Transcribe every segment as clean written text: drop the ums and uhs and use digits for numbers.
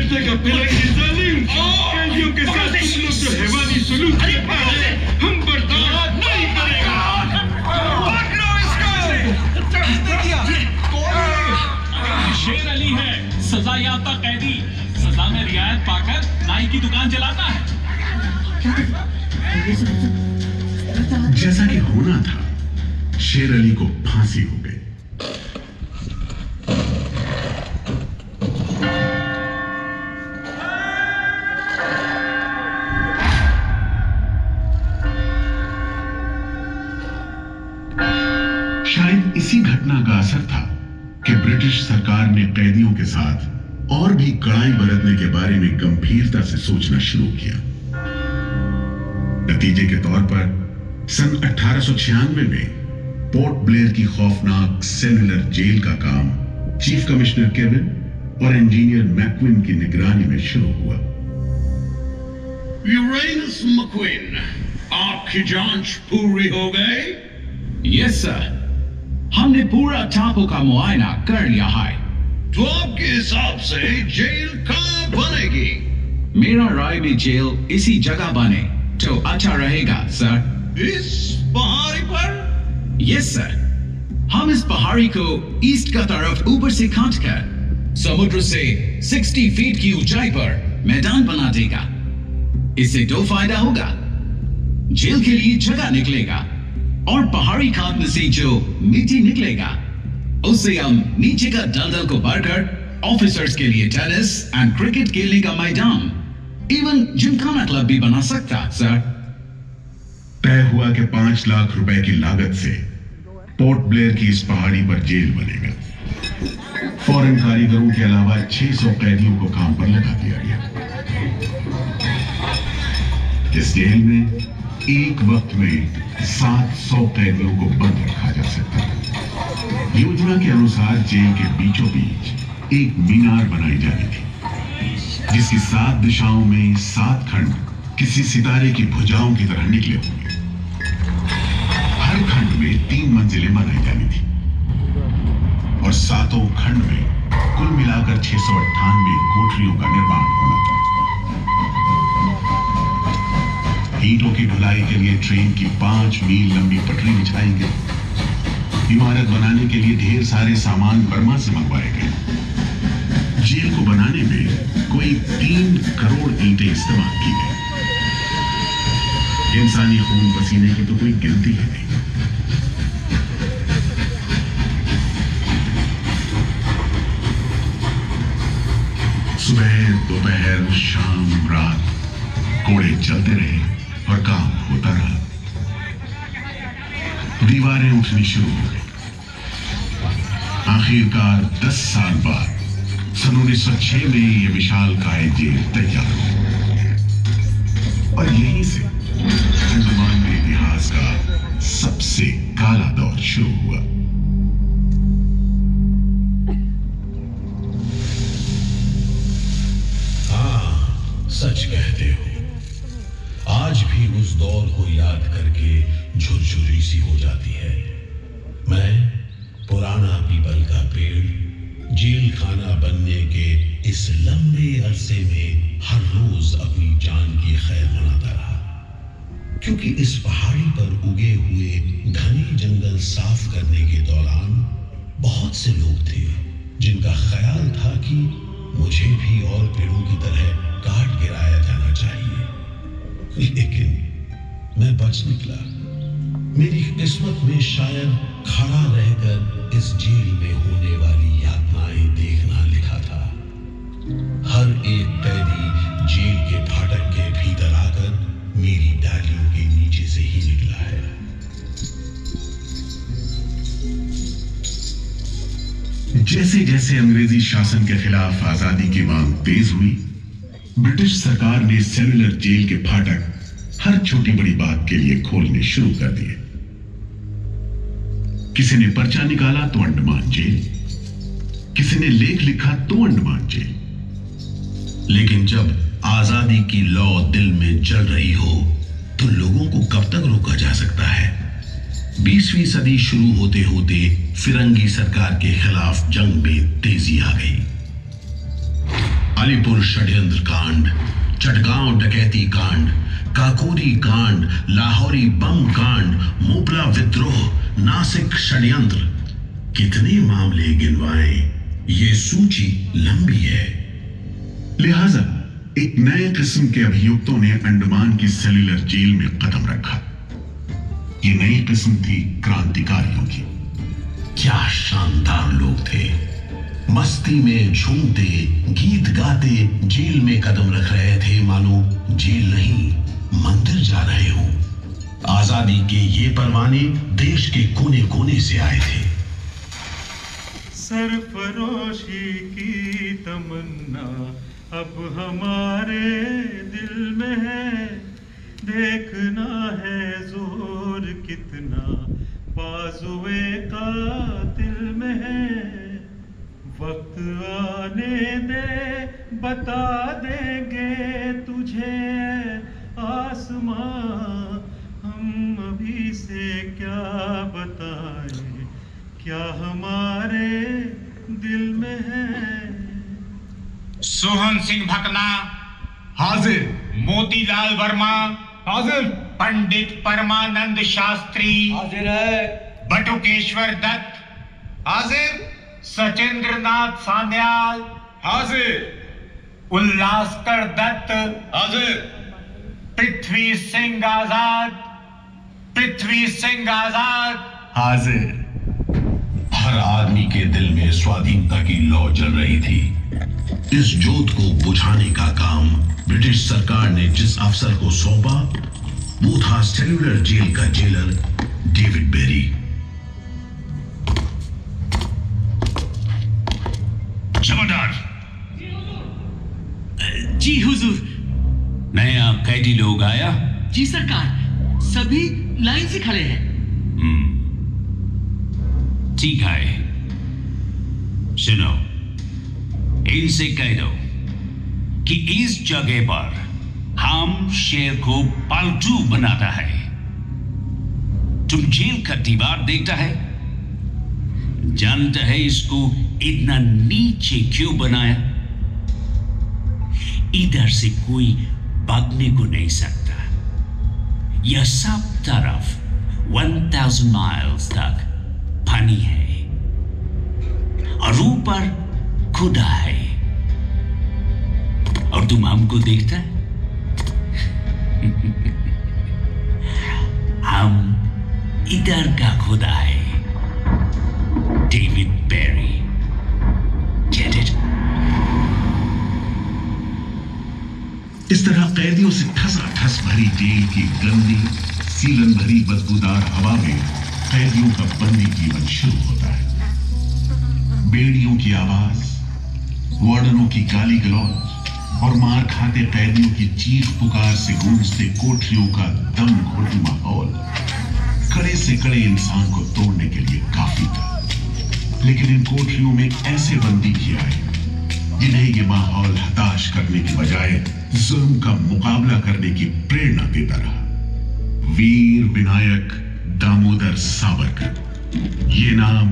पैसे का फिरंगी जालिम कैदियों के साथ तुम लोग जो हैवानी सलूक करते हैं हम बर्दाश्त नहीं करेंगे। शेर अली है सजा याफ्ता कैदी, सजा में रियायत पाकर नाई की दुकान चलाता है। जैसा कि होना था, शेर अली को फांसी हो गई। शायद इसी घटना का असर था कि ब्रिटिश सरकार ने कैदियों के साथ और भी कड़ाई बरतने के बारे में गंभीरता से सोचना शुरू किया। नतीजे के तौर पर सन 1896 में पोर्ट ब्लेयर की खौफनाक सेलुलर जेल का काम चीफ कमिश्नर केविन और इंजीनियर मैक्विन की निगरानी में शुरू हुआ। यूरेनस मैक्विन, आपकी जांच पूरी हो गई? यस सर, हमने पूरा टापू का मुआयना कर लिया है। तो आपके हिसाब से जेल कहां बनेगी? मेरा राय में जेल इसी जगह बने तो अच्छा रहेगा सर। इस पहाड़ी पर? यस सर, हम इस पहाड़ी को ईस्ट का तरफ ऊपर से काटकर समुद्र से 60 फीट की ऊंचाई पर मैदान बना देगा। इससे दो फायदा होगा, जेल के लिए जगह निकलेगा और पहाड़ी काटने से जो मिट्टी निकलेगा उससे हम नीचे का दलदल को भरकर ऑफिसर्स के लिए टेनिस एंड क्रिकेट खेलने का मैदान, इवन जिमखाना क्लब भी बना सकता सर। तय हुआ कि 5 लाख रुपए की लागत से पोर्ट ब्लेयर की इस पहाड़ी पर जेल बनेगा। फॉरेन कारीगरों के अलावा 600 कैदियों को काम पर लगा दिया गया। इस जेल में एक वक्त में 700 कैदियों को बंद रखा जा सकता है। योजना के अनुसार जेल के बीचों बीच एक मीनार बनाई जानी थी, जिसकी 7 दिशाओं में 7 खंड किसी सितारे की भुजाओं की तरह निकले होंगे। हर खंड में 3 मंजिलें बनाई जानी थी और 7 खंड में कुल मिलाकर 698 कोठरियों का निर्माण होना था। ईंटों की ढुलाई के लिए ट्रेन की 5 मील लंबी पटरी बिछाई गई। इमारत बनाने के लिए ढेर सारे सामान बर्मा से मंगवाए गए। जेल को बनाने में कोई 3 करोड़ ईंटें इस्तेमाल की गई। इंसानी खून पसीने की तो कोई गिनती है नहीं। सुबह, दोपहर, शाम, रात कोड़े चलते रहे और काम होता रहा। दीवारें उठनी शुरू हो गई। आखिरकार 10 साल बाद सन 1906 में यह विशालकाय जेल तैयार हुई और यहीं से अंडमान के इतिहास का सबसे काला दौर शुरू हुआ। हाँ, सच कहते हो। आज भी उस दौर को याद करके झुरझुरी सी हो जाती है। मैं पुराना पीपल का पेड़ जेल खाना बनने के इस लंबे अरसे में हर रोज अपनी जान की खैर मनाता रहा, क्योंकि इस पहाड़ी पर उगे हुए घने जंगल साफ करने के दौरान बहुत से लोग थे जिनका ख्याल था कि मुझे भी और पेड़ों की तरह काट गिराया जाना चाहिए, लेकिन मैं बच निकला। मेरी किस्मत में शायद खड़ा रहकर इस जेल में होने वाली यातनाएं देखना लिखा था। हर एक कैदी जेल के फाटक के भीतर आकर मेरी डालियों के नीचे से ही निकला है। जैसे जैसे अंग्रेजी शासन के खिलाफ आजादी की मांग तेज हुई, ब्रिटिश सरकार ने सेलुलर जेल के फाटक हर छोटी बड़ी बात के लिए खोलने शुरू कर दिए। किसी ने पर्चा निकाला तो अंडमान जेल, किसी ने लेख लिखा तो अंडमान जेल। लेकिन जब आजादी की लौ दिल में जल रही हो तो लोगों को कब तक रोका जा सकता है? 20वीं सदी शुरू होते होते फिरंगी सरकार के खिलाफ जंग में तेजी आ गई। अली पाटलिपुर षड्यंत्र कांड, चटगांव डकैती कांड, काकोरी कांड, लाहौरी बम कांड, मोपला विद्रोह, नासिक षड्यंत्र, कितने मामले गिनवाएं, ये सूची लंबी है। लिहाजा एक नए किस्म के अभियुक्तों ने अंडमान की सेल्युलर जेल में कदम रखा। ये नई किस्म थी क्रांतिकारियों की। क्या शानदार लोग थे, मस्ती में झूमते, गीत गाते जेल में कदम रख रहे थे, मानो जेल नहीं मंदिर जा रहे हो। आजादी के ये परवाने देश के कोने कोने से आए थे। सरफरोशी की तमन्ना अब हमारे दिल में है, देखना है जोर कितना बाजुए कातिल में है। वक्त आने दे, बता देंगे तुझे आसमां, हम अभी से क्या बताएं, क्या हमारे दिल में है। सोहन सिंह भकना हाजिर। मोतीलाल वर्मा हाजिर। पंडित परमानंद शास्त्री हाजिर है। बटुकेश्वर दत्त हाजिर। सचिंद्र नाथ सान्याल हाजिर। उल्लासकर दत्त हाजिर। पृथ्वी सिंह आजाद, पृथ्वी सिंह आजाद हाजिर। हर आदमी के दिल में स्वाधीनता की लौ जल रही थी। इस जोत को बुझाने का काम ब्रिटिश सरकार ने जिस अफसर को सौंपा, वो था सेल्युलर जेल का जेलर डेविड बेरी। जमादार जी हुजूर। नया कैदी लोग आया? जी सरकार, सभी लाइन से खड़े हैं। ठीक है, सुनो, इनसे कह दो कि इस जगह पर हम शेर को पालतू बनाता है। तुम जेल का दीवार देखता है, जानता है इसको इतना नीचे क्यों बनाया? इधर से कोई भागने को नहीं सकता। यह सब तरफ 1000 माइल्स तक पानी है और ऊपर खुदा है, और तुम हमको देखता है? हम इधर का खुदा है, डेविड बेरी। Get it? इस तरह कैदियों से ठसाठस भरी जेल की गंदी, सीलन भरी बदबूदार हवा में कैदियों का बंदी जीवन शुरू होता है। बेड़ियों की आवाज, वार्डनों की गाली गलौज और मार खाते कैदियों की चीख पुकार से गूंजते कोठरियों का दम घोटू माहौल कड़े से कड़े इंसान को तोड़ने के लिए काफी था। लेकिन इन कोठरियों में ऐसे बंदी भी आए जिन्हें ये माहौल हताश करने की बजाय जुल्म का मुकाबला करने की प्रेरणा देता रहा। वीर विनायक दामोदर सावरकर, ये नाम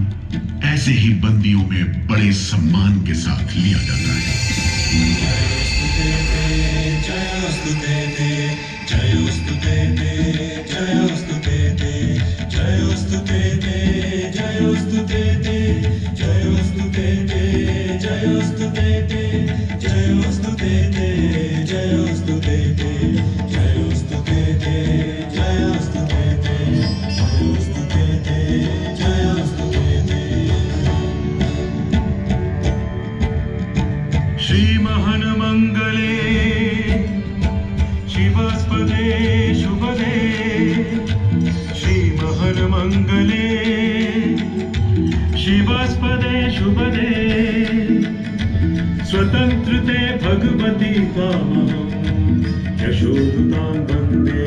ऐसे ही बंदियों में बड़े सम्मान के साथ लिया जाता है। श्री महन मंगले शिवास्पदे शुभदे, श्री महन मंगले शिवास्पदे शुभदे, स्वतंत्रते भगवती त्वामहं यशोधुतां वन्दे।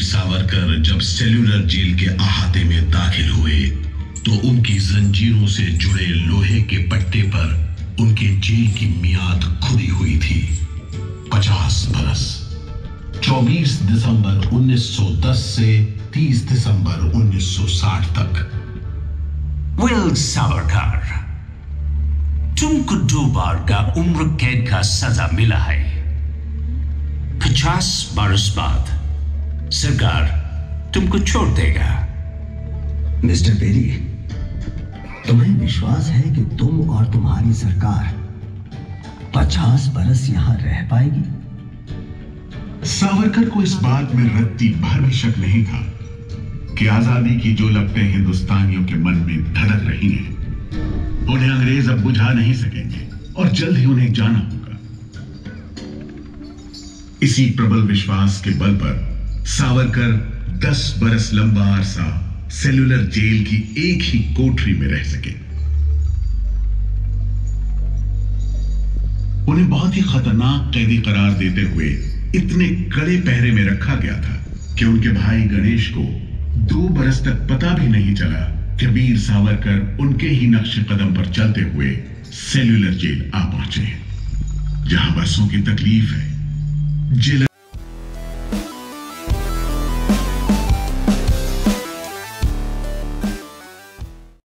सावरकर जब सेल्यूलर जेल के अहाते में दाखिल हुए तो उनकी जंजीरों से जुड़े लोहे के पट्टे पर उनके जेल की मियाद खुदी हुई थी 50 बरस। 24 दिसंबर 1910 से 30 दिसंबर 1960 तक। विल सावरकर, तुमको 2 बार का उम्र कैद का सजा मिला है। 50 बरस बाद सरकार तुमको छोड़ देगा। मिस्टर बेरी, तुम्हें विश्वास है कि तुम और तुम्हारी सरकार 50 बरस यहां रह पाएगी? सावरकर को इस बात में रत्ती भर भी शक नहीं था कि आजादी की जो लपटें हिंदुस्तानियों के मन में धड़क रही हैं, उन्हें अंग्रेज अब बुझा नहीं सकेंगे और जल्द ही उन्हें जाना होगा। इसी प्रबल विश्वास के बल पर सावरकर 10 बरस लंबा अरसा सेल्यूलर जेल की एक ही कोठरी में रह सके। उन्हें बहुत ही खतरनाक कैदी करार देते हुए इतने कड़े पहरे में रखा गया था कि उनके भाई गणेश को 2 बरस तक पता भी नहीं चला कि वीर सावरकर उनके ही नक्शे कदम पर चलते हुए सेल्यूलर जेल आ पहुंचे, जहां बरसों की तकलीफ है। जेल